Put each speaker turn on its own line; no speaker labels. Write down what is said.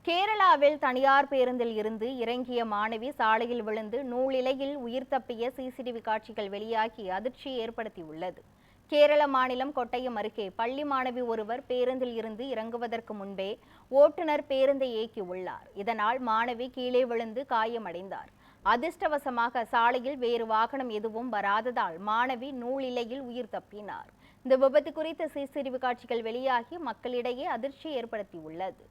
கேரளாவில் தனியார் பேருந்தில் இருந்து இறங்கிய மாணவி சாலையில் விழுந்து நூலிலையில் உயிர் தப்பிய சிசிடிவி காட்சிகள் வெளியாகி அதிர்ச்சியை ஏற்படுத்தியுள்ளது. கேரள மாநிலம் கொட்டயம் அருகே பள்ளி மாணவி ஒருவர் பேருந்தில் இருந்து இறங்குவதற்கு முன்பே ஓட்டுநர் பேருந்தை இயக்கியுள்ளார். இதனால் மாணவி கீழே விழுந்து காயமடைந்தார். அதிர்ஷ்டவசமாக சாலையில் வேறு வாகனம் எதுவும் வராததால் மாணவி நூலிலையில் உயிர் தப்பினார். இந்த விபத்து குறித்த சிசிடிவி காட்சிகள் வெளியாகி மக்களிடையே அதிர்ச்சியை ஏற்படுத்தியுள்ளது.